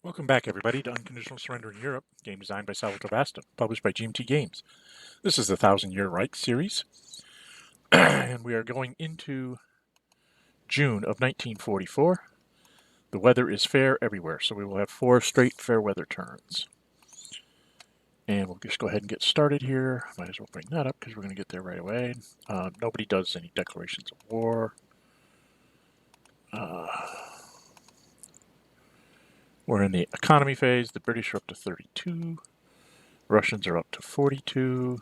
Welcome back, everybody, to Unconditional Surrender in Europe, game designed by Salvatore Vasta, published by GMT Games. This is the Thousand Year Reich series, and we are going into June of 1944. The weather is fair everywhere, so we will have 4 straight fair weather turns. And we'll just go ahead and get started here. Might as well bring that up because we're going to get there right away. Nobody does any declarations of war. We're in the economy phase. The British are up to 32. Russians are up to 42.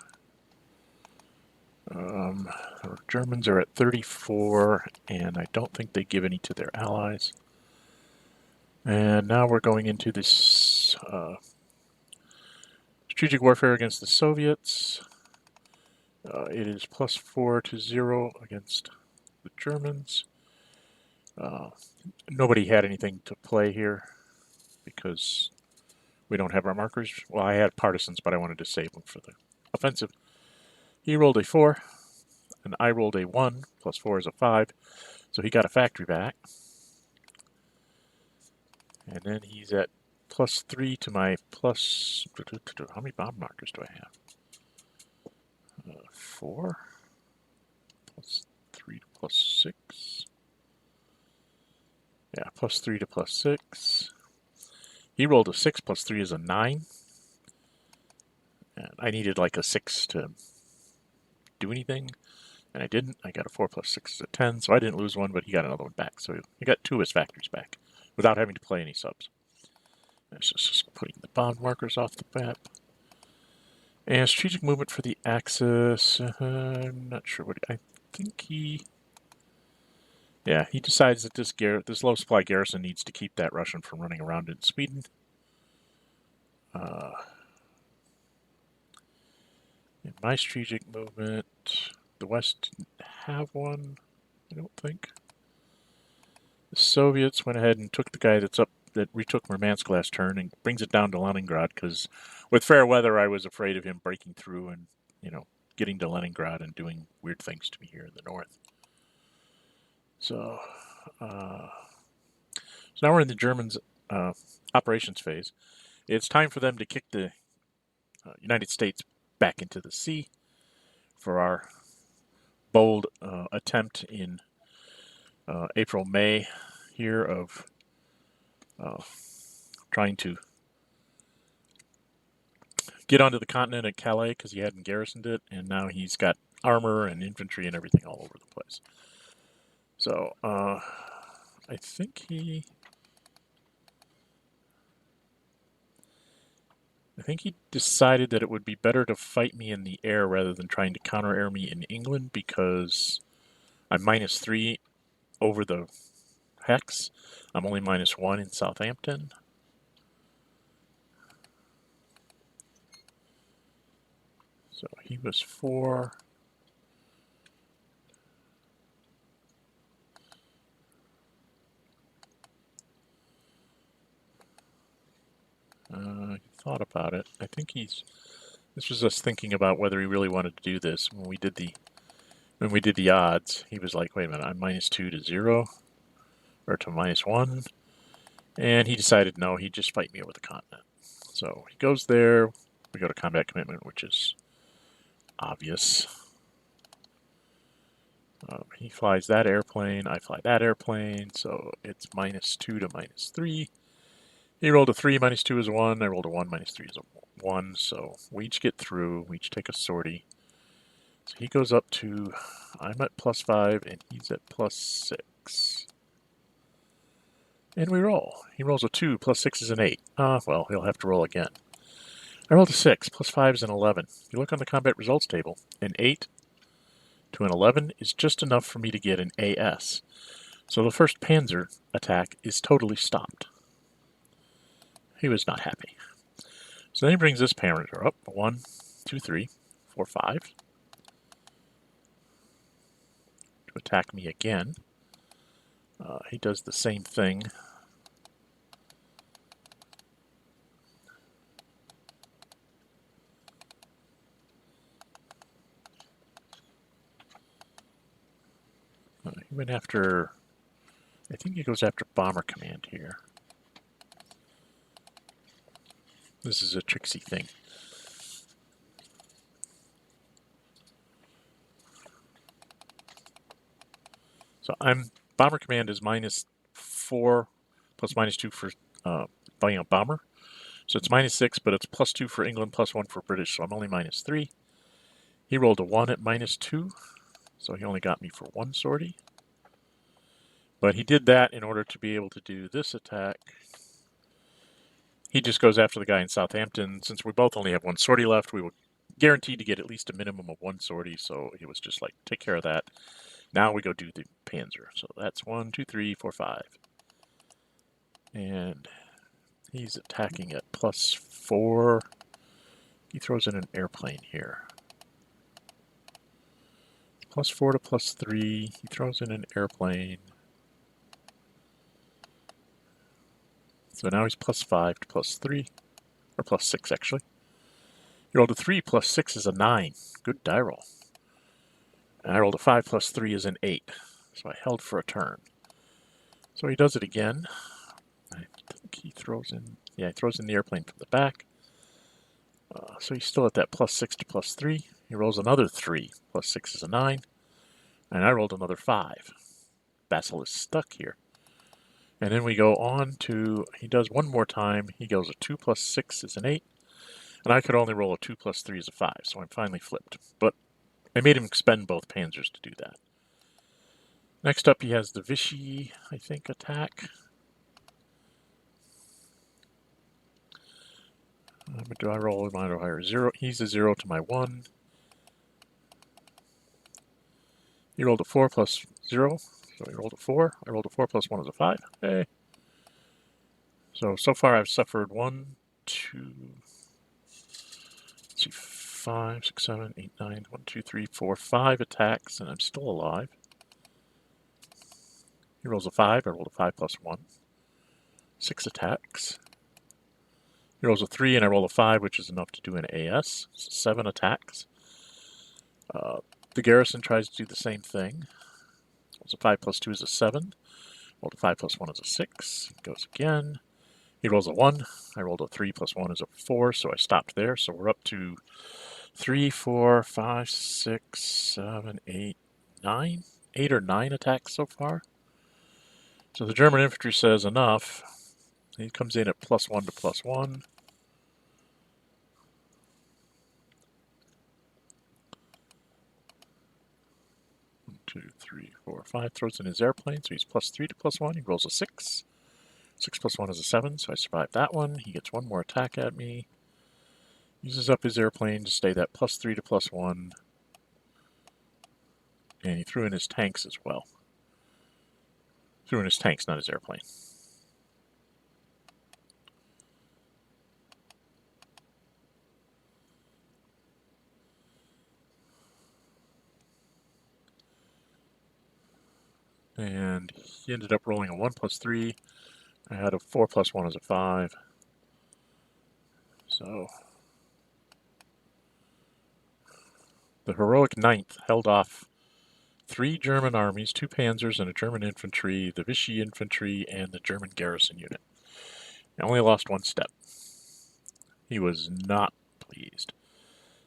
Germans are at 34, and I don't think they give any to their allies. And now we're going into this strategic warfare against the Soviets. It is +4 to 0 against the Germans. Nobody had anything to play here because we don't have our markers. Well, I had partisans, but I wanted to save them for the offensive. He rolled a 4, and I rolled a 1. +4 is a 5, so he got a factory back. And then he's at +3 to my plus. How many bomb markers do I have? 4 +3 to +6. Yeah, +3 to +6. He rolled a 6. +3 is a 9. And I needed like a 6 to do anything, and I didn't. I got a 4 + 6 is a 10, so I didn't lose one, but he got another one back. So he got 2 of his factories back without having to play any subs. This is just putting the bond markers off the map. And strategic movement for the Axis. I'm not sure what I think he. Yeah, he decides that this low supply garrison needs to keep that Russian from running around in Sweden. In my strategic movement, the West didn't have one, I don't think. The Soviets went ahead and took the guy that retook Murmansk last turn and brings it down to Leningrad because with fair weather I was afraid of him breaking through and, getting to Leningrad and doing weird things to me here in the north. So now we're in the Germans' operations phase. It's time for them to kick the United States back into the sea for our bold attempt in April, May here of trying to get onto the continent at Calais because he hadn't garrisoned it, and now he's got armor and infantry and everything all over the place. So I think he decided that it would be better to fight me in the air rather than trying to counter-air me in England because I'm -3 over the hex. I'm only -1 in Southampton. So he was 4. He thought about it. I think this was us thinking about whether he really wanted to do this. When we did the odds, he was like, wait a minute, I'm -2 to 0, or to -1. And he decided, no, he'd just fight me over the continent. So he goes there. We go to combat commitment, which is obvious. He flies that airplane. I fly that airplane. So it's -2 to -3. He rolled a 3. -2 is a 1. I rolled a 1. -3 is a 1. So we each get through. We each take a sortie. So he goes up to, I'm at +5, and he's at +6. And we roll. He rolls a 2. +6 is an 8. Well, he'll have to roll again. I rolled a 6. +5 is an 11. If you look on the combat results table, an 8 to an 11 is just enough for me to get an AS. So the first Panzer attack is totally stopped. He was not happy. So then he brings this Panzer up. 1, 2, 3, 4, 5. To attack me again. He does the same thing. He went after, I think he goes after Bomber Command here. This is a tricksy thing. So Bomber Command is -4 plus -2 for buying a bomber. So it's -6, but it's +2 for England, +1 for British, so I'm only -3. He rolled a 1 at -2, so he only got me for 1 sortie. But he did that in order to be able to do this attack. He just goes after the guy in Southampton. Since we both only have 1 sortie left, we were guaranteed to get at least a minimum of 1 sortie, so he was just like, take care of that. Now we go do the Panzer. So that's 1, 2, 3, 4, 5. And he's attacking at +4. He throws in an airplane here. +4 to +3. He throws in an airplane. So now he's +5 to +3. Or +6, actually. He rolled a 3 plus 6 is a 9. Good die roll. And I rolled a 5 plus 3 is an 8. So I held for a turn. So he does it again. I think he throws in... Yeah, he throws in the airplane from the back. So he's still at that +6 to +3. He rolls another 3. +6 is a 9. And I rolled another 5. Basil is stuck here. And then we go on to... He does one more time. He goes a 2 plus 6 is an 8. And I could only roll a 2 plus 3 is a 5. So I'm finally flipped. But I made him expend both panzers to do that. Next up, he has the Vichy, I think, attack. Do I roll mine or higher? 0. He's a 0 to my 1. He rolled a 4 plus 0. So he rolled a 4. I rolled a 4 plus 1 is a 5. Hey. So far I've suffered 1, 2, let's see, 5, 6, 7, 8, 9, 1, 2, 3, 4, 5 attacks, and I'm still alive. He rolls a 5. I rolled a 5 plus 1. 6 attacks. He rolls a 3, and I roll a 5, which is enough to do an AS. So 7 attacks. The garrison tries to do the same thing. Rolls a 5 plus 2 is a 7. Rolled a 5 plus 1 is a 6. Goes again. He rolls a 1. I rolled a 3 plus 1 is a 4, so I stopped there. So we're up to 3, 4, 5, 6, 7, 8, 9. 8 or 9 attacks so far. So the German infantry says enough. He comes in at +1 to +1. 1, 2, 3, 4, 5. Throws in his airplane, so he's +3 to +1. He rolls a 6. 6 plus 1 is a 7, so I survived that one. He gets one more attack at me. Uses up his airplane to stay that +3 to +1. And he threw in his tanks as well. Threw in his tanks, not his airplane. And he ended up rolling a 1 plus 3. I had a 4 plus 1 is a 5. So the heroic Ninth held off 3 German armies, 2 panzers and a German infantry, the Vichy infantry, and the German garrison unit. I only lost 1 step. He was not pleased.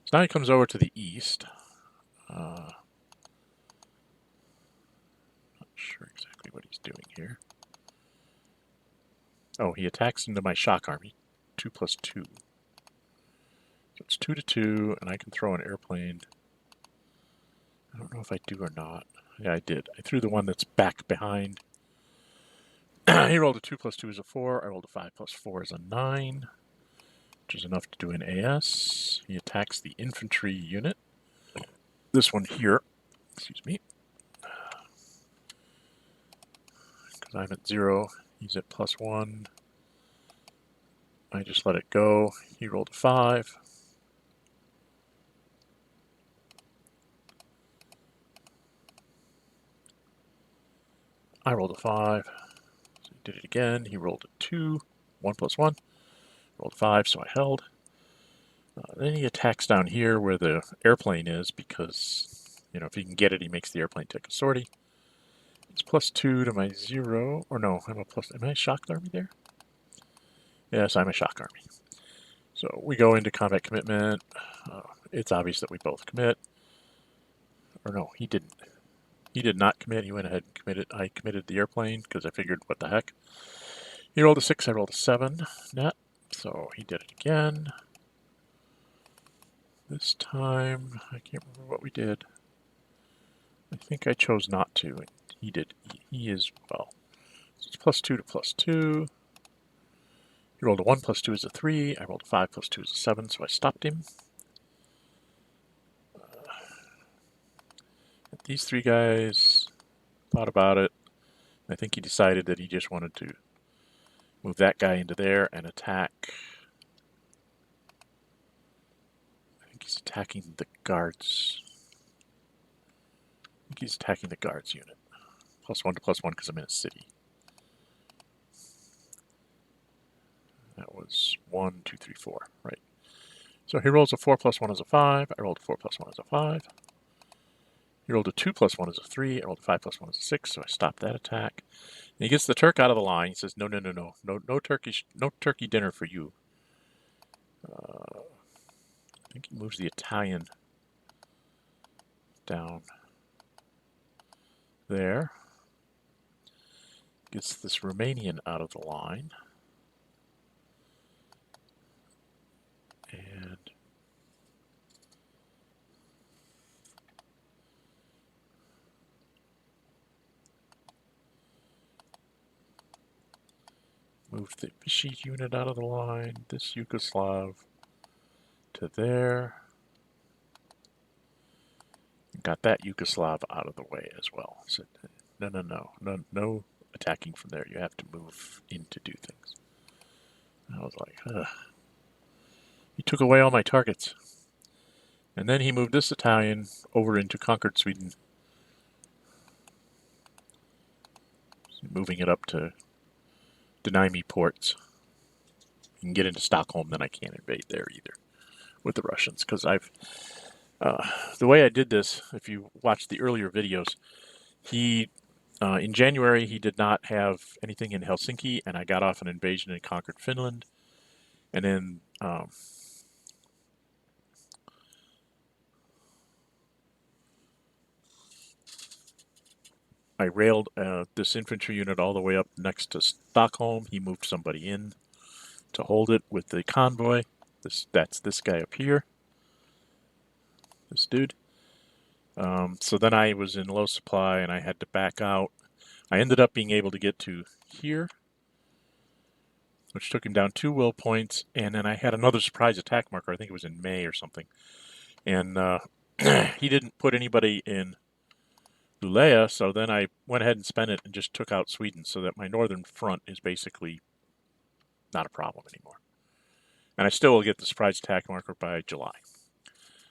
So now he comes over to the east. Not sure exactly what he's doing here. Oh, he attacks into my shock army. 2 plus 2. So it's 2 to 2, and I can throw an airplane. I don't know if I do or not. Yeah, I did. I threw the one that's back behind. He rolled a 2 plus 2 is a 4. I rolled a 5 plus 4 is a 9, which is enough to do an AS. He attacks the infantry unit. This one here. Excuse me. Because I'm at 0. He's at +1. I just let it go. He rolled a 5. I rolled a 5. So he did it again. He rolled a 2. 1 plus 1. Rolled a 5, so I held. Then he attacks down here where the airplane is because, if he can get it, he makes the airplane take a sortie. It's +2 to my 0. Or no, am I a shock army there? Yes, I'm a shock army. So we go into combat commitment. It's obvious that we both commit. Or no, he didn't. He did not commit. He went ahead and committed. I committed the airplane because I figured, what the heck. He rolled a 6, I rolled a 7 net. So he did it again. This time, I can't remember what we did. I think I chose not to. And he did. He is, well, it's +2 to +2. He rolled a 1 +2 is a 3. I rolled a 5 +2 is a 7, so I stopped him. These three guys thought about it. I think he decided that he just wanted to move that guy into there and attack. I think he's attacking the guards. I think he's attacking the guards unit. +1 to +1 because I'm in a city. That was 1, 2, 3, 4, right. So he rolls a 4 +1 is a 5. I rolled a 4 +1 is a 5. He rolled a 2 +1 is a 3. I rolled a 5 +1 is a 6, so I stopped that attack. And he gets the Turk out of the line. He says, no, no, no, no, no, no turkey dinner for you. I think he moves the Italian down there. Gets this Romanian out of the line. And moved the Vichy unit out of the line. This Yugoslav to there. Got that Yugoslav out of the way as well. So no attacking from there. You have to move in to do things. I was like, ugh. He took away all my targets. And then he moved this Italian over into conquered Sweden. Moving it up to deny me ports. You can get into Stockholm, then I can't invade there either with the Russians. Because the way I did this, if you watch the earlier videos, in January he did not have anything in Helsinki, and I got off an invasion and conquered Finland. And then I railed this infantry unit all the way up next to Stockholm. He moved somebody in to hold it with the convoy. That's this guy up here. This dude. So then I was in low supply and I had to back out. I ended up being able to get to here, which took him down 2 will points, and then I had another surprise attack marker. I think it was in May or something. And he didn't put anybody in Luleå, so then I went ahead and spent it and just took out Sweden so that my northern front is basically not a problem anymore. And I still will get the surprise attack marker by July.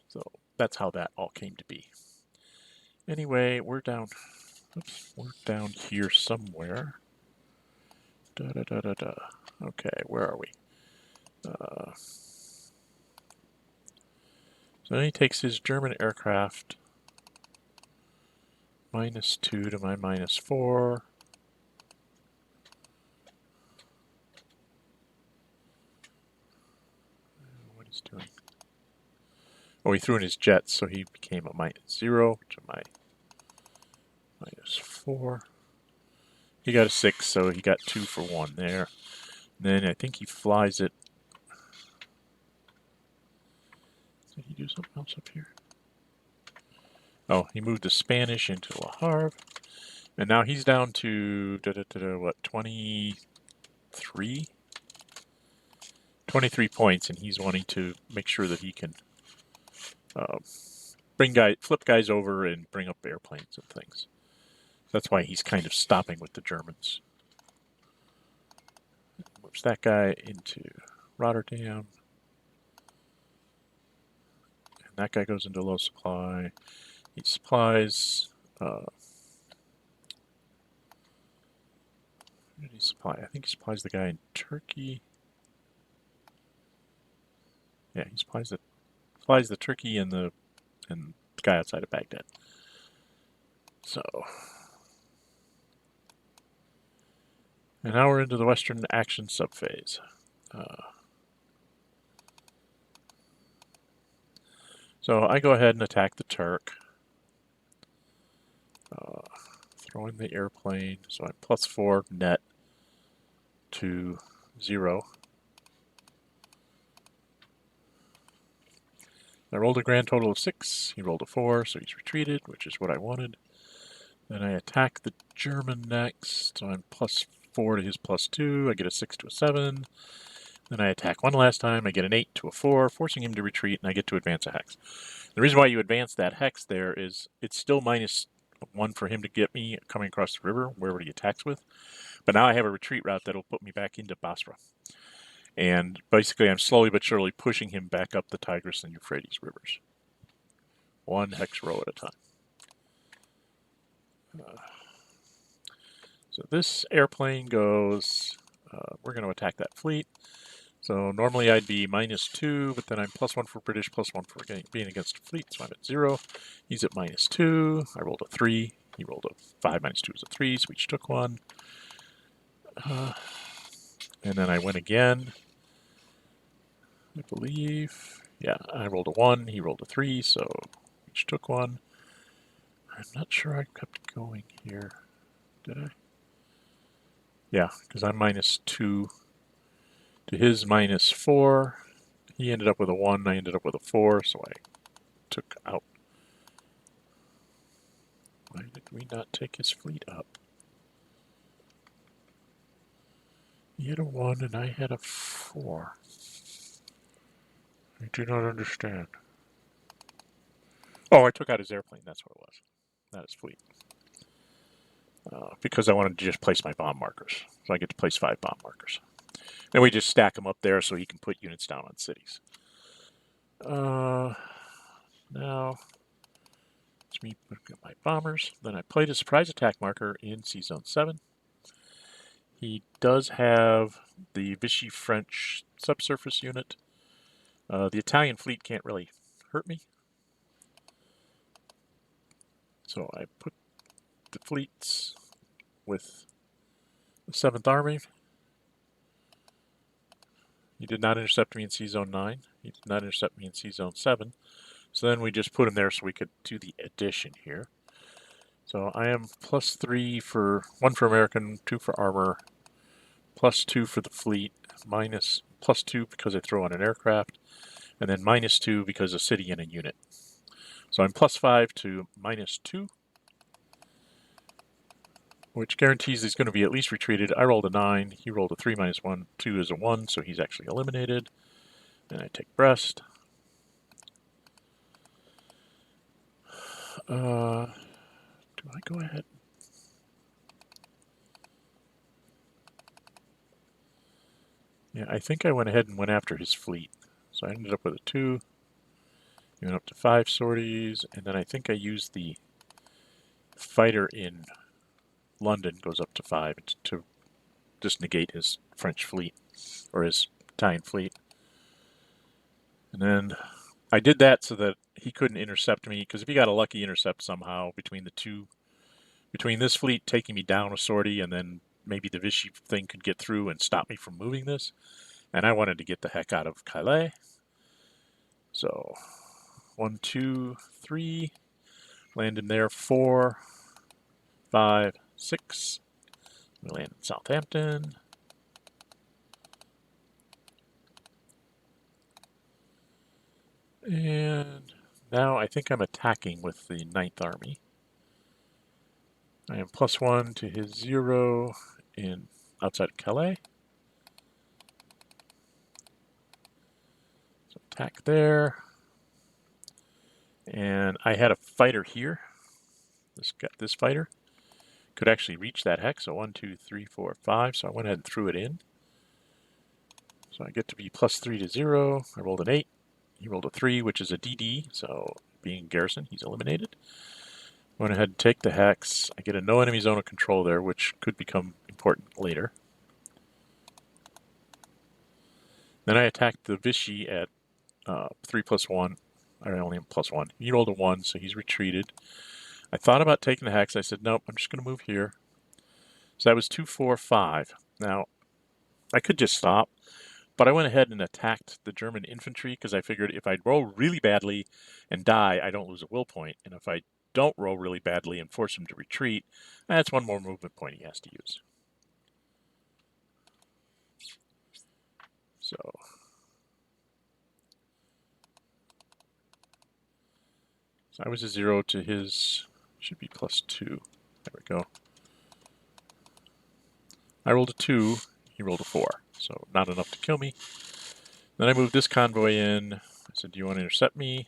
So that's how that all came to be. Anyway, we're down here somewhere. Okay, where are we? So then he takes his German aircraft -2 to my -4. What he's doing? Oh, he threw in his jets, so he became a -0 to my -4. He got a 6, so he got 2 for 1 there. And then I think he flies it. Did he do something else up here? Oh, he moved the Spanish into Le Havre. And now he's down to, what, 23? 23 points, and he's wanting to make sure that he can flip guys over and bring up airplanes and things. That's why he's kind of stopping with the Germans. Moves that guy into Rotterdam. And that guy goes into low supply. He supplies... what did he supply? I think he supplies the guy in Turkey. Yeah, he supplies the Turkey and the guy outside of Baghdad. So... And now we're into the Western Action subphase. So I go ahead and attack the Turk. Throw in the airplane, so I'm +4 net to 0. I rolled a grand total of 6. He rolled a 4, so he's retreated, which is what I wanted. Then I attack the German next, so I'm +4 to his +2. I get a 6 to a 7. Then I attack one last time. I get an 8 to a 4, forcing him to retreat, and I get to advance a hex. The reason why you advance that hex there is it's still -1 for him to get me coming across the river, wherever he attacks with. But now I have a retreat route that'll put me back into Basra. And basically, I'm slowly but surely pushing him back up the Tigris and Euphrates rivers. One hex row at a time. So this airplane goes, we're going to attack that fleet. So normally I'd be -2, but then I'm +1 for British, +1 for being against a fleet, so I'm at 0. He's at -2. I rolled a 3. He rolled a 5. -2 is a 3, so we each took 1. And then I went again. I believe. Yeah, I rolled a 1. He rolled a 3, so we each took 1. I'm not sure I kept going here. Did I? Yeah, because I'm -2 to his -4. He ended up with a 1. I ended up with a 4, so I took out. Why did we not take his fleet up? He had a 1 and I had a 4. I do not understand. Oh, I took out his airplane. That's what it was. Not his fleet. Because I wanted to just place my bomb markers. So I get to place 5 bomb markers. And we just stack them up there so he can put units down on cities. Now, it's me putting up my bombers. Then I played a surprise attack marker in Sea Zone 7. He does have the Vichy French subsurface unit. The Italian fleet can't really hurt me. So I put the fleets with the 7th Army. He did not intercept me in Sea Zone 9. He did not intercept me in Sea Zone 7. So then we just put him there so we could do the addition here. So I am +3 for 1 for American, 2 for armor, +2 for the fleet, +2 because I throw on an aircraft, and then -2 because a city and a unit. So I'm +5 to -2, which guarantees he's going to be at least retreated. I rolled a 9. He rolled a 3 -1. 2 is a 1, so he's actually eliminated. Then I take Brest. Do I go ahead? Yeah, I think I went ahead and went after his fleet. So I ended up with a 2. He went up to 5 sorties, and then I think I used the fighter in London goes up to 5 to just negate his French fleet, or his Italian fleet. And then I did that so that he couldn't intercept me, because if he got a lucky intercept somehow between the two, between this fleet taking me down a sortie and then maybe the Vichy thing could get through and stop me from moving this. And I wanted to get the heck out of Calais. So 1, 2, 3, land him there. 4, 5, 6. We land in Southampton. And now I think I'm attacking with the 9th Army. I am +1 to his 0 in outside of Calais. So attack there. And I had a fighter here. This fighter could actually reach that hex. So 1, 2, 3, 4, 5. So I went ahead and threw it in. So I get to be +3 to 0. I rolled an 8. He rolled a 3, which is a DD. So being garrison, he's eliminated. Went ahead and take the hex. I get a no enemy zone of control there, which could become important later. Then I attacked the Vichy at 3 + 1. I only am +1. He rolled a 1, so he's retreated. I thought about taking the hex. I said, nope, I'm just going to move here. So that was 2, 4, 5. Now, I could just stop, But I went ahead and attacked the German infantry because I figured if I'd roll really badly and die, I don't lose a will point. And if I don't roll really badly and force him to retreat, that's one more movement point he has to use. So I was a 0 to his, should be +2. There we go. I rolled a 2, he rolled a 4, so not enough to kill me. Then I moved this convoy in. I said, do you want to intercept me?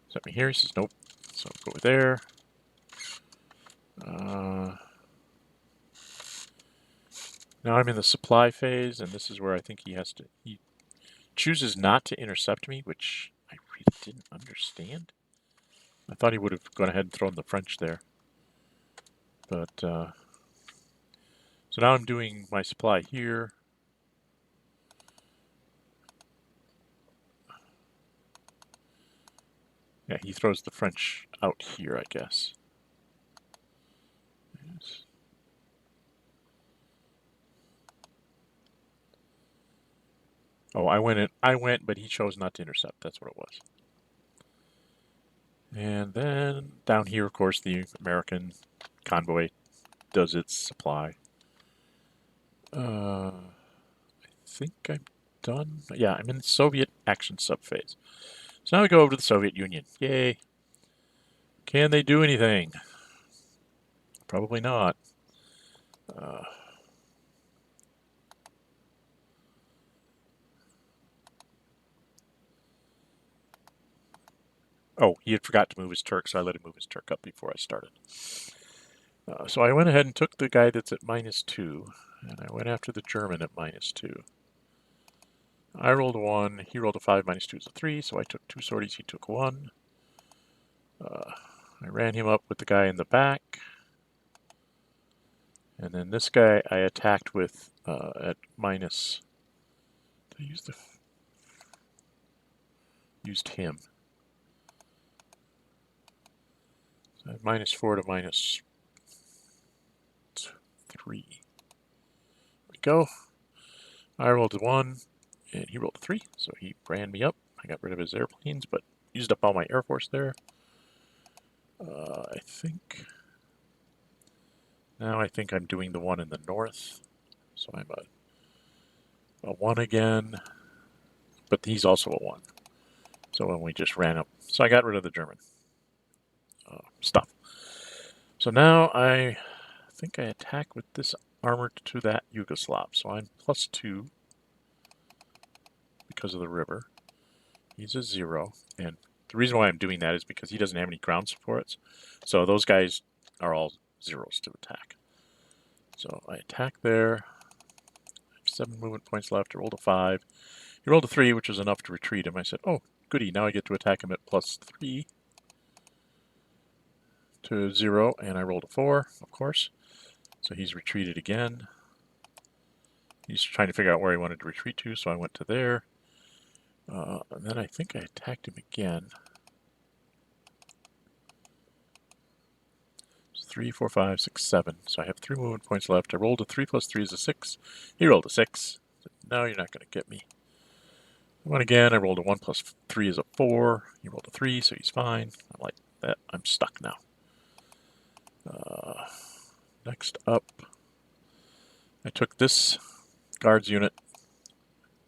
Intercept me here? He says, nope. So I'll go over there. Now I'm in the supply phase, and this is where I think he chooses not to intercept me, which I really didn't understand. I thought he would have gone ahead and thrown the French there. But, so now I'm doing my supply here. Yeah, he throws the French out here, I guess. Yes. Oh, I went, but he chose not to intercept. That's what it was. And then down here, of course, the American convoy does its supply. I think I'm done. Yeah, I'm in the Soviet action subphase. So now we go over to the Soviet Union. Yay. Can they do anything? Probably not. Oh, he had forgot to move his Turk, so I let him move his Turk up before I started. So I went ahead and took the guy that's at -2, and I went after the German at -2. I rolled a 1, he rolled a 5, -2 is a 3, so I took 2 sorties, he took 1. I ran him up with the guy in the back. And then this guy I attacked with at minus... Did I used him. So -4 to -3. There we go. I rolled a 1, and he rolled a 3, so he ran me up. I got rid of his airplanes, but used up all my Air Force there. I think... Now I think I'm doing the one in the north. So I'm a 1 again, but he's also a 1. So when we just ran up. So I got rid of the German stuff. So now I think I attack with this armor to that Yugoslav. So I'm +2 because of the river. He's a 0. And the reason why I'm doing that is because he doesn't have any ground supports. So those guys are all 0s to attack. So I attack there. I have 7 movement points left. I rolled a 5. He rolled a 3, which was enough to retreat him. I said, oh, goody, now I get to attack him at +3 to 0, and I rolled a 4, of course. So he's retreated again. He's trying to figure out where he wanted to retreat to, so I went to there. And then I think I attacked him again. 3, 4, 5, 6, 7. So I have 3 movement points left. I rolled a 3 + 3 is a 6. He rolled a 6. No, you're not going to get me. I went again. I rolled a 1 + 3 is a 4. He rolled a 3, so he's fine. I'm like that. I'm stuck now. Next up, I took this guards unit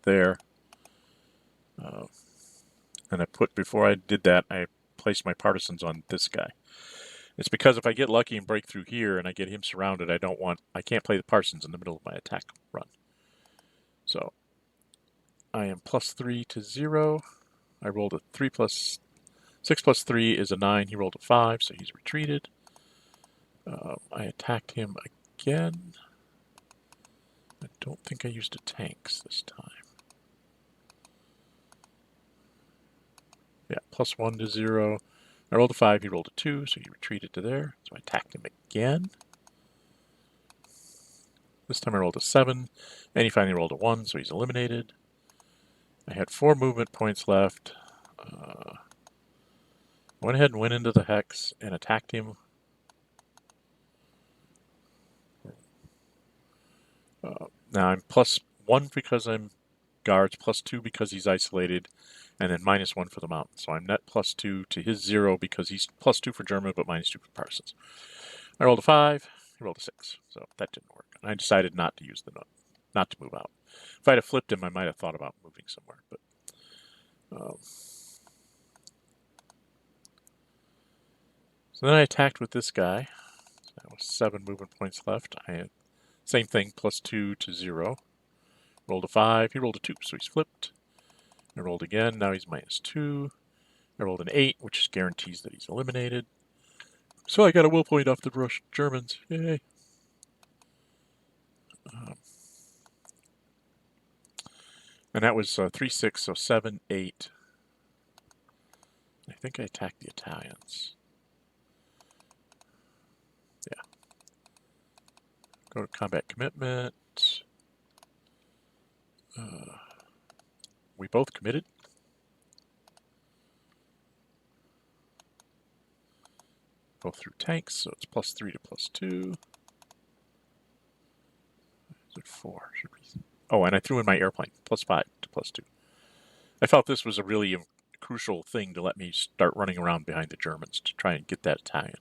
there. And I put, before I did that, I placed my partisans on this guy. It's because if I get lucky and break through here and I get him surrounded, I can't play the partisans in the middle of my attack run. So I am +3 to 0. I rolled a 6 + 3 is a 9. He rolled a 5, so he's retreated. I attacked him again. I don't think I used the tanks this time. Yeah, +1 to 0. I rolled a 5, he rolled a 2, so he retreated to there. So I attacked him again. This time I rolled a 7, and he finally rolled a 1, so he's eliminated. I had 4 movement points left. Went ahead and went into the hex and attacked him. Now I'm +1 because I'm guards, +2 because he's isolated, and then -1 for the mountain. So I'm net +2 to his 0 because he's +2 for German, but -2 for Parsons. I rolled a 5, he rolled a 6, so that didn't work. And I decided not to use the note, not to move out. If I'd have flipped him, I might have thought about moving somewhere, but so then I attacked with this guy. So that was 7 movement points left. I had same thing, +2 to 0. Rolled a 5, he rolled a 2, so he's flipped. I rolled again, now he's -2. I rolled an 8, which guarantees that he's eliminated. So I got a will point off the Russian Germans. Yay. And that was 3-6, so 7, 8. I think I attacked the Italians. Yeah. Go to combat commitment. We both committed. Both through tanks, so it's +3 to +2. Is it 4? Should we? Oh, and I threw in my airplane, +5 to +2. I felt this was a really crucial thing to let me start running around behind the Germans to try and get that Italian.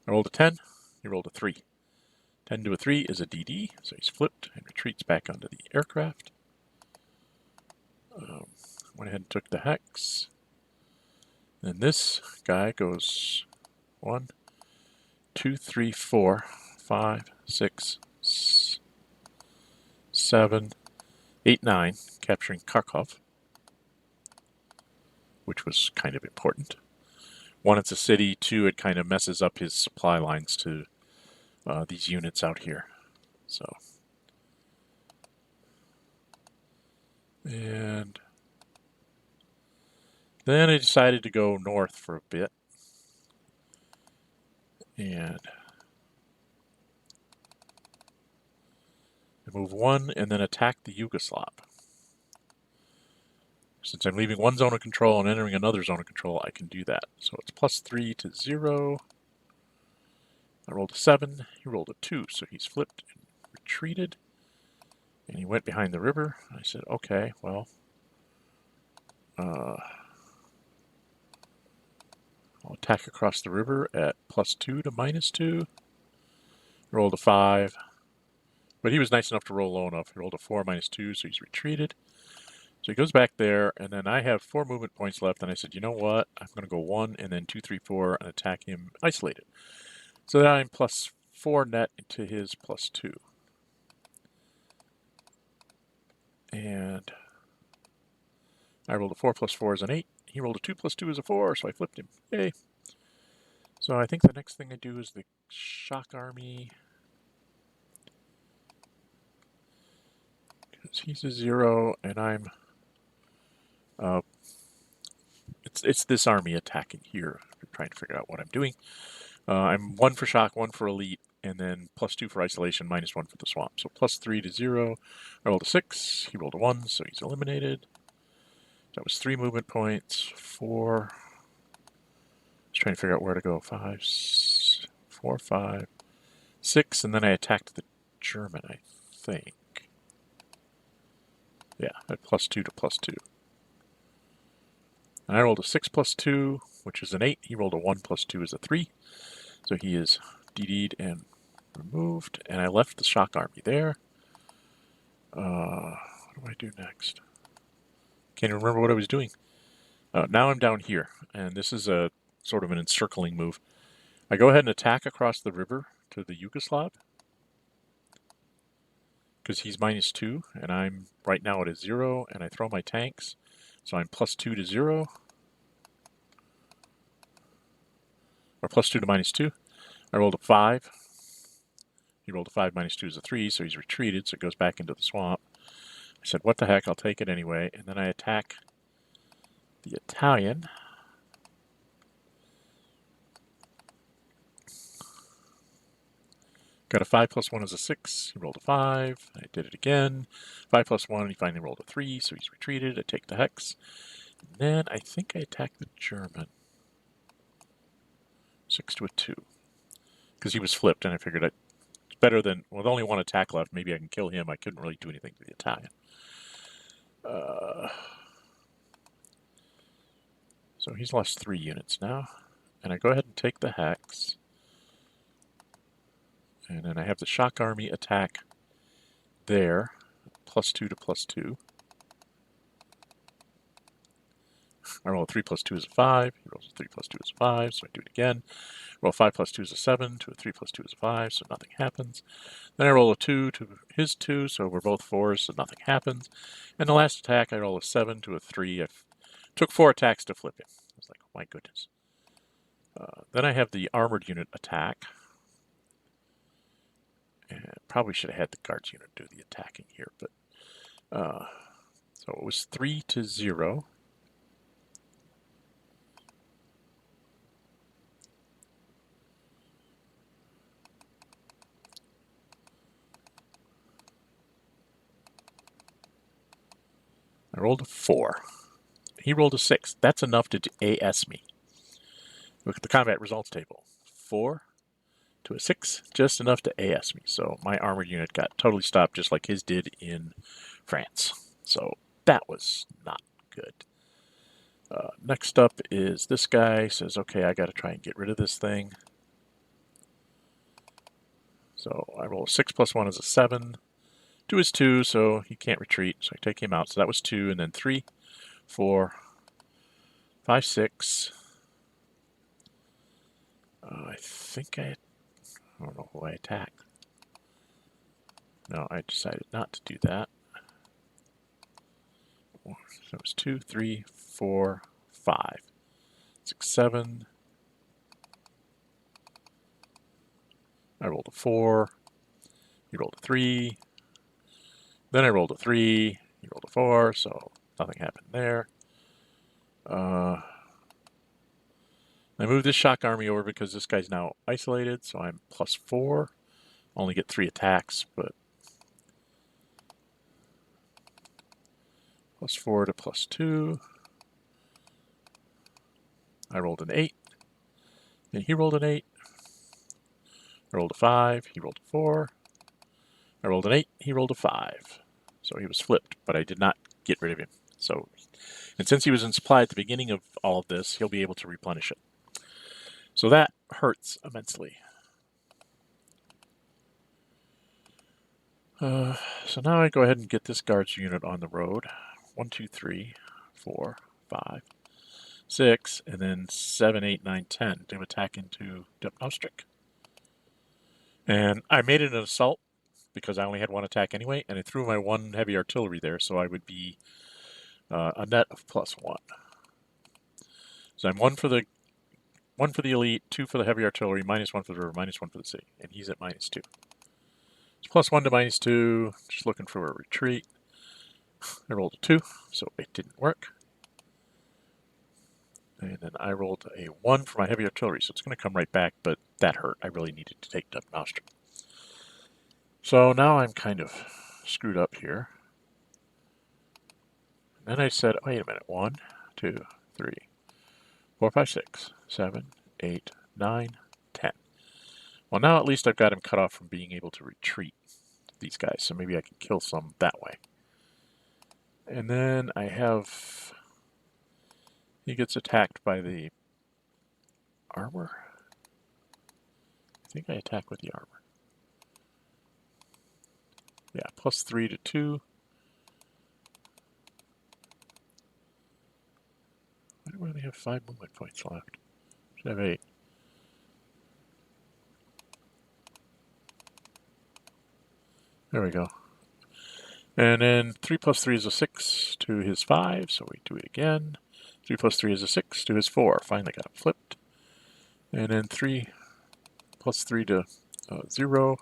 I rolled a 10, he rolled a 3. 10 to a 3 is a DD, so he's flipped and retreats back onto the aircraft. Went ahead and took the hex. Then this guy goes 1, 2, 3, 4, 5, 6, 7, 8, 9, capturing Kharkov, which was kind of important. 1, it's a city. 2, it kind of messes up his supply lines to these units out here. So, and then I decided to go north for a bit. And move 1 and then attack the Yugoslav. Since I'm leaving one zone of control and entering another zone of control, I can do that. So it's +3 to 0. I rolled a 7, he rolled a 2, so he's flipped and retreated. And he went behind the river. I said, okay, well, I'll attack across the river at +2 to -2. Rolled a 5. But he was nice enough to roll low enough. He rolled a 4 -2, so he's retreated. So he goes back there, and then I have 4 movement points left, and I said, you know what? I'm going to go 1 and then 2, 3, 4 and attack him isolated. So then I'm +4 net to his +2. And I rolled a 4 + 4 is an 8. He rolled a 2 + 2 is a 4, so I flipped him. Yay. So I think the next thing I do is the shock army. Because he's a 0, and I'm... It's this army attacking here. I'm trying to figure out what I'm doing. I'm 1 for shock, 1 for elite, and then +2 for isolation, -1 for the swamp. So +3 to 0. I rolled a 6. He rolled a 1, so he's eliminated. That was 3 movement points. 4. Just trying to figure out where to go. 5, 4, 5, 6, and then I attacked the German, I think. Yeah, at +2 to +2. And I rolled a 6 + 2, which is an 8. He rolled a 1 + 2 is a 3. So he is DD'd and removed. And I left the shock army there. What do I do next? Can't even remember what I was doing. Now I'm down here. And this is a sort of an encircling move. I go ahead and attack across the river to the Yugoslav. Because he's -2. And I'm right now at a 0. And I throw my tanks. So I'm +2 to 0. Or +2 to -2. I rolled a 5. He rolled a 5 -2 is a 3, so he's retreated, so it goes back into the swamp. I said, what the heck, I'll take it anyway. And then I attack the Italian. Got a 5 + 1 is a 6. He rolled a 5. I did it again. 5 + 1, he finally rolled a 3, so he's retreated. I take the hex. And then I think I attack the German. 6 to a 2. Because he was flipped, and I figured it's better than, with only 1 attack left, maybe I can kill him. I couldn't really do anything to the Italian. So he's lost 3 units now. And I go ahead and take the hex. And then I have the shock army attack there. +2 to +2. I roll a 3 + 2 is a 5. He rolls a 3 + 2 is a 5, so I do it again. Roll 5 + 2 is a 7 to a 3 + 2 is a 5, so nothing happens. Then I roll a 2 to his 2, so we're both 4s, so nothing happens. And the last attack, I roll a 7 to a 3. I took 4 attacks to flip him. I was like, oh my goodness. Then I have the armored unit attack. And probably should have had the guards unit do the attacking here, but so it was 3 to 0. I rolled a 4. He rolled a 6. That's enough to AS me. Look at the combat results table. 4 to a 6, just enough to AS me. So my armored unit got totally stopped, just like his did in France. So that was not good. Next up is this guy. Says, okay, I got to try and get rid of this thing. So I roll a 6 + 1 is a 7. 2 is 2, so he can't retreat. So I take him out. So that was 2, and then 3, 4, 5, 6. I think I don't know who I attacked. No, I decided not to do that. So it was 2, 3, 4, 5, 6, 7. I rolled a 4. He rolled a 3. Then I rolled a 3. He rolled a 4, so nothing happened there. I moved this shock army over because this guy's now isolated, so I'm +4. Only get 3 attacks, but +4 to +2. I rolled an 8. And he rolled an 8. I rolled a 5. He rolled a 4. I rolled an 8. He rolled a 5. So he was flipped, but I did not get rid of him. So, and since he was in supply at the beginning of all of this, he'll be able to replenish it. So that hurts immensely. So now I go ahead and get this guards unit on the road. 1, 2, 3, 4, 5, 6, and then 7, 8, 9, 10 to attack into Dupnostric. And I made it an assault because I only had 1 attack anyway, and I threw my 1 heavy artillery there, so I would be a net of +1. So I'm 1 for the elite, 2 for the heavy artillery, -1 for the river, -1 for the city, and he's at -2. It's +1 to -2. Just looking for a retreat. I rolled a 2, so it didn't work. And then I rolled a 1 for my heavy artillery, so it's going to come right back, but that hurt. I really needed to take Dupnostric. So now I'm kind of screwed up here. And then I said, wait a minute, 1, 2, 3, 4, 5, 6, 7, 8, 9, 10. Well, now at least I've got him cut off from being able to retreat, these guys, so maybe I can kill some that way. And then I have, he gets attacked by the armor. I think I attack with the armor. Yeah, +3 to 2. Why do I only have 5 movement points left? Should have 8. There we go. And then 3 + 3 is a 6 to his 5, so we do it again. 3 + 3 is a 6 to his 4. Finally got it flipped. And then 3 + 3 to 0.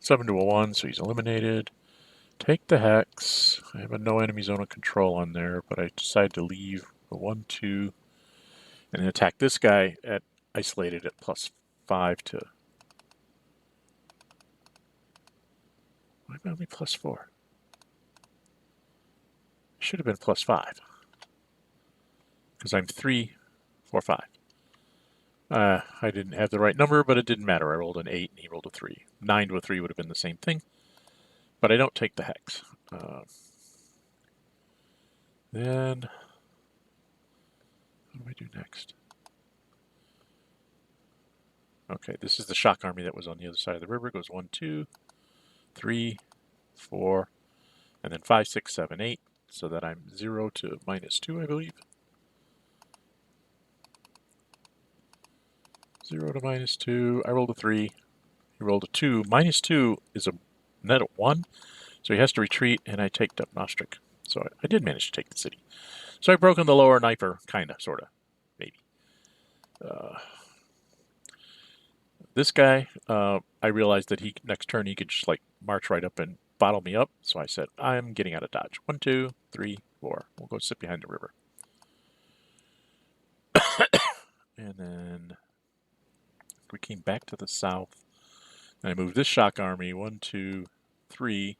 7 to a 1, so he's eliminated. Take the hex. I have a no enemy zone of control on there, but I decided to leave a 1, 2, and then attack this guy at isolated at +5 to. Why am I only +4? Should have been +5 because I'm 3, 4, 5. I didn't have the right number, but it didn't matter. I rolled an 8 and he rolled a 3. 9 to a 3 would have been the same thing, but I don't take the hex. Then, what do I do next? Okay, this is the shock army that was on the other side of the river. It goes 1, 2, 3, 4, and then 5, 6, 7, 8, so that I'm 0 to -2, I believe. 0 to -2. I rolled a 3. He rolled a 2. -2 is a net of 1, so he has to retreat, and I take up Nostric. So I did manage to take the city. So I've broken the lower Kniper, kinda, sorta, maybe. This guy, I realized that next turn he could just like march right up and bottle me up. So I said, I'm getting out of dodge. 1, 2, 3, 4. We'll go sit behind the river. And then we came back to the south. And I moved this shock army 1, 2, 3,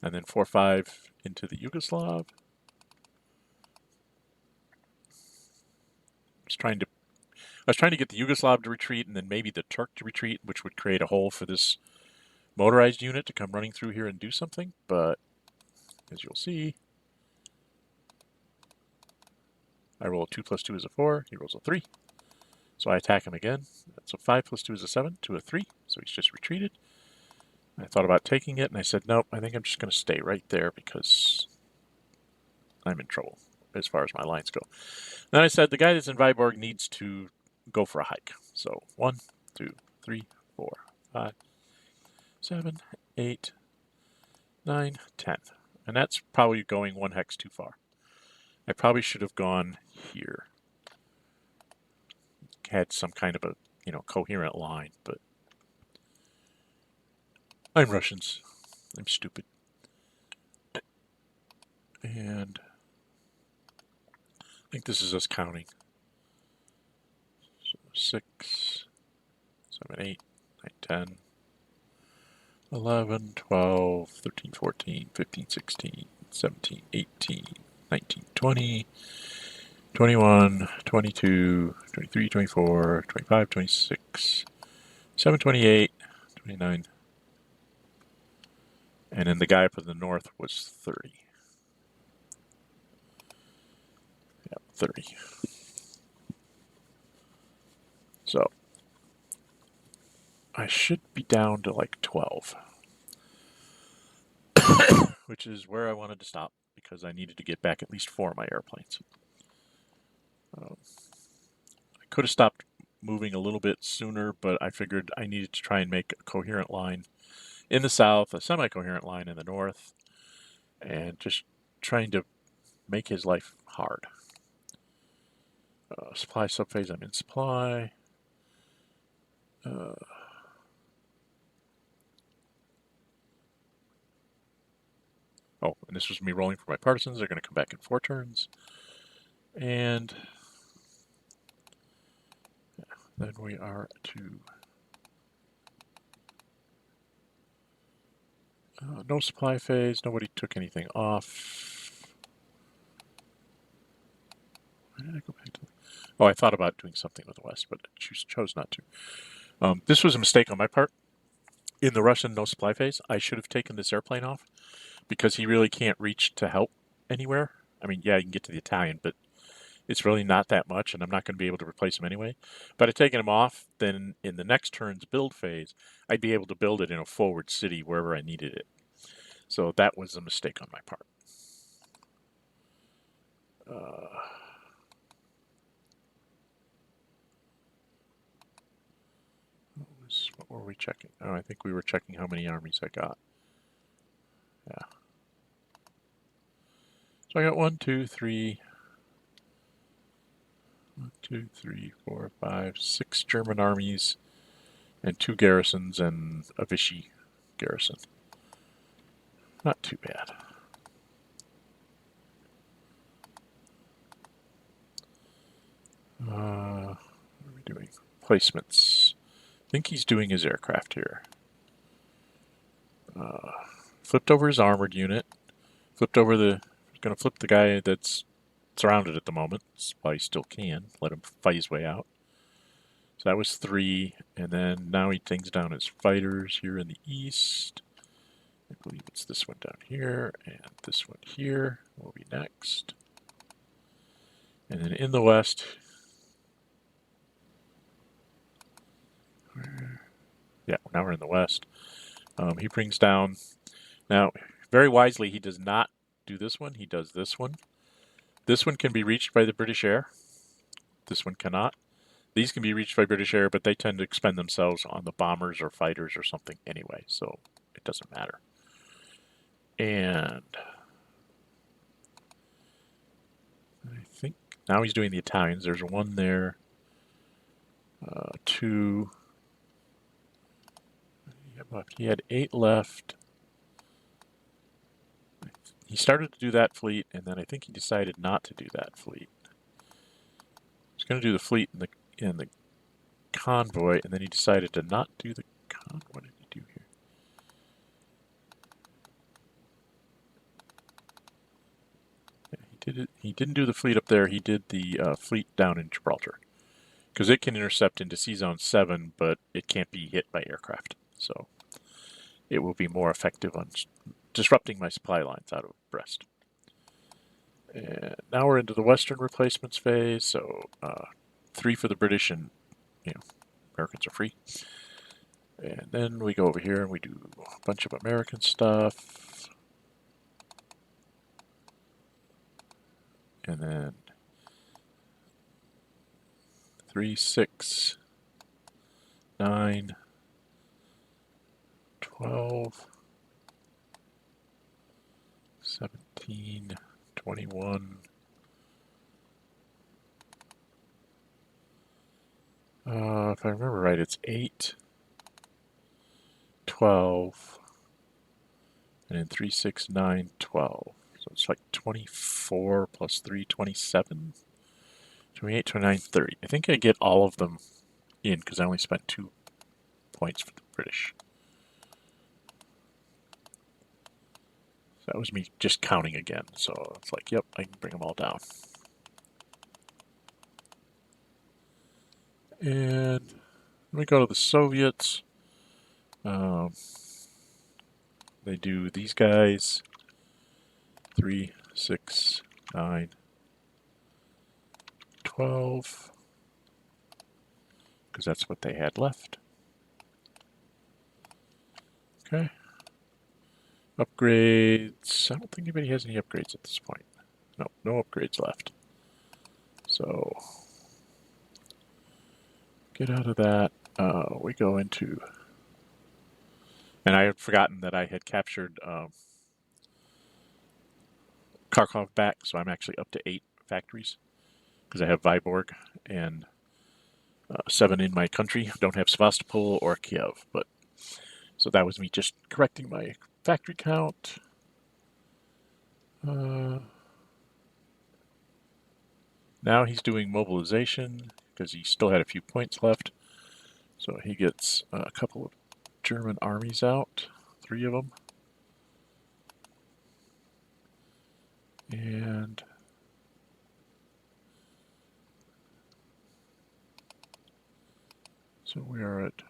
and then 4, 5 into the Yugoslav. I was trying to get the Yugoslav to retreat and then maybe the Turk to retreat, which would create a hole for this motorized unit to come running through here and do something. But as you'll see, I roll a 2 + 2 is a 4. He rolls a 3. So I attack him again. So 5 + 2 is a 7 to a 3. So he's just retreated. I thought about taking it, and I said, nope, I think I'm just going to stay right there because I'm in trouble as far as my lines go. Then I said, the guy that's in Viborg needs to go for a hike. So 1, 2, 3, 4, 5, 7, 8, 9, 10. And that's probably going 1 hex too far. I probably should have gone here. Had some kind of a, coherent line, but I'm Russians. I'm stupid. And I think this is us counting. So 6, 7, 8, 9, 10, 11, 12, 13, 14, 15, 16, 17, 18, 19, 20, 21, 22, 23, 24, 25, 26, 7, 28, 29. And then the guy up in the north was 30. Yeah, 30. So I should be down to like 12, which is where I wanted to stop because I needed to get back at least 4 of my airplanes. I could have stopped moving a little bit sooner, but I figured I needed to try and make a coherent line in the south, a semi-coherent line in the north, and just trying to make his life hard. Supply subphase, I'm in supply. Oh, and this was me rolling for my partisans. They're going to come back in 4 turns. And then we are to no supply phase. Nobody took anything off. Why did I go back to? Oh, I thought about doing something with the West, but chose not to. This was a mistake on my part. In the Russian no supply phase, I should have taken this airplane off because he really can't reach to help anywhere. I mean, yeah, you can get to the Italian, but it's really not that much, and I'm not going to be able to replace him anyway. But I'd taken him off, then in the next turn's build phase, I'd be able to build it in a forward city wherever I needed it. So that was a mistake on my part. What were we checking? Oh, I think we were checking how many armies I got. Yeah. So I got 1, 2, 3, 1, 2, 3, 4, 5, 6 German armies and 2 garrisons and a Vichy garrison. Not too bad. What are we doing? Placements. I think he's doing his aircraft here. Flipped over his armored unit. Flipped over going to flip the guy that's surrounded at the moment while he still can. Let him fight his way out. So that was 3. And then now he takes down his fighters here in the east. I believe it's this one down here, and this one here will be next. And then in the west, yeah, now we're in the west. He brings down, now, very wisely, he does not do this one. He does this one. This one can be reached by the British Air. This one cannot. These can be reached by British Air, but they tend to expend themselves on the bombers or fighters or something anyway, so it doesn't matter. And I think now he's doing the Italians. There's one there, two. He had 8 left. He started to do that fleet, and then I think he decided not to do that fleet. He's going to do the fleet in the convoy, and then he decided to not do the convoy. What did he do here? Yeah, he didn't do the fleet up there. He did the fleet down in Gibraltar, because it can intercept into Sea Zone 7, but it can't be hit by aircraft. So it will be more effective on disrupting my supply lines out of Brest. And now we're into the Western replacements phase, so 3 for the British, and Americans are free. And then we go over here and we do a bunch of American stuff. And then 3, 6, 9, 12, 17, 21. If I remember right, it's 8, 12, and then 3, 6, 9, 12. So it's like 24 plus 3, 27, 28, 29, 30. I think I get all of them in because I only spent 2 points for the British. So that was me just counting again. So it's like, yep, I can bring them all down. And we go to the Soviets. They do these guys. 3, 6, 9, 12. Because that's what they had left. Okay. Upgrades. I don't think anybody has any upgrades at this point. No, no upgrades left. So get out of that. We go into, and I had forgotten that I had captured Kharkov back, so I'm actually up to 8 factories because I have Vyborg and 7 in my country. Don't have Sevastopol or Kiev, but so that was me just correcting my factory count. Now he's doing mobilization because he still had a few points left. So he gets a couple of German armies out, 3 of them. And so we are at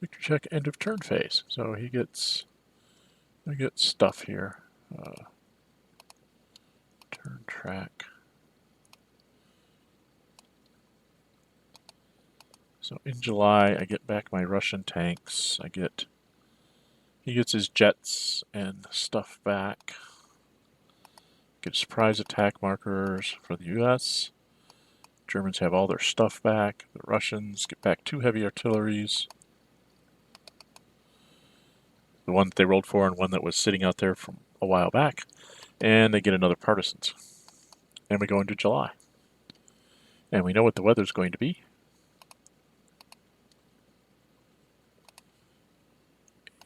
victory check, end of turn phase. So he gets, I get stuff here. Turn track. So in July, I get back my Russian tanks. He gets his jets and stuff back. Get surprise attack markers for the US. Germans have all their stuff back. The Russians get back 2 heavy artilleries. The one that they rolled for and one that was sitting out there from a while back. And they get another partisans. And we go into July. And we know what the weather's going to be.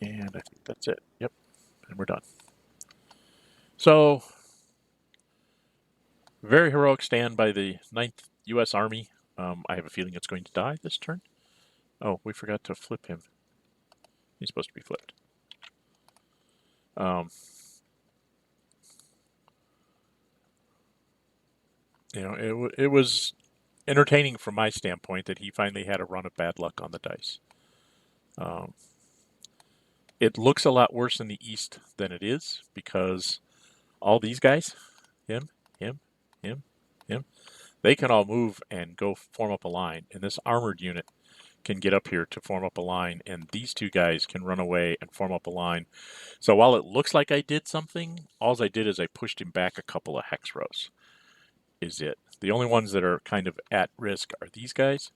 And I think that's it. Yep. And we're done. So, very heroic stand by the 9th U.S. Army. I have a feeling it's going to die this turn. Oh, we forgot to flip him. He's supposed to be flipped. It was entertaining from my standpoint that he finally had a run of bad luck on the dice. It looks a lot worse in the east than it is because all these guys, him, him, him, him, they can all move and go form up a line. And this armored unit can get up here to form up a line, and these two guys can run away and form up a line. So while it looks like I did something, all I did is I pushed him back a couple of hex rows. Is it. The only ones that are kind of at risk are these guys,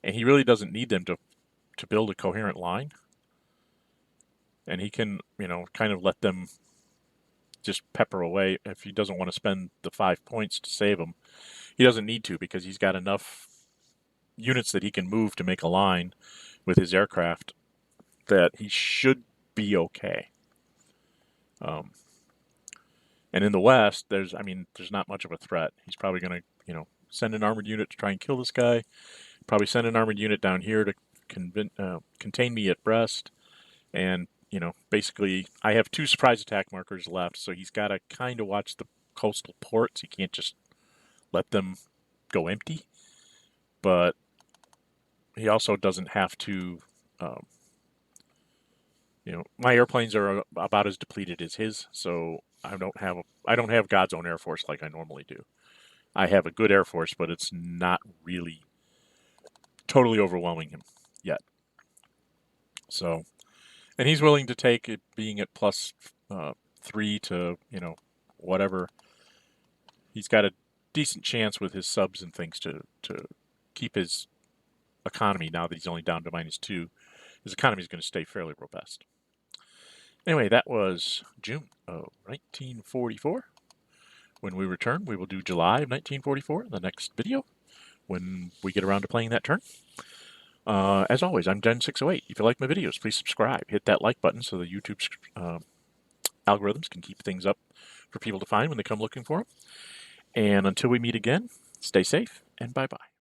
and he really doesn't need them to build a coherent line. And he can, kind of let them just pepper away. If he doesn't want to spend the 5 points to save them, he doesn't need to, because he's got enough units that he can move to make a line with his aircraft that he should be okay. And in the west, there's not much of a threat. He's probably going to, send an armored unit to try and kill this guy. Probably send an armored unit down here to contain me at Brest. And, basically, I have 2 surprise attack markers left, so he's got to kind of watch the coastal ports. He can't just let them go empty. But he also doesn't have to, my airplanes are about as depleted as his, so I don't have God's own Air Force like I normally do. I have a good Air Force, but it's not really totally overwhelming him yet. So, and he's willing to take it being at plus 3 to, whatever. He's got a decent chance with his subs and things to keep his economy, now that he's only down to -2. His economy is going to stay fairly robust. Anyway, that was June of 1944. When we return, we will do July of 1944, the next video, when we get around to playing that turn. As always, I'm Gen608. If you like my videos, please subscribe. Hit that like button so the YouTube algorithms can keep things up for people to find when they come looking for them. And until we meet again, stay safe and bye-bye.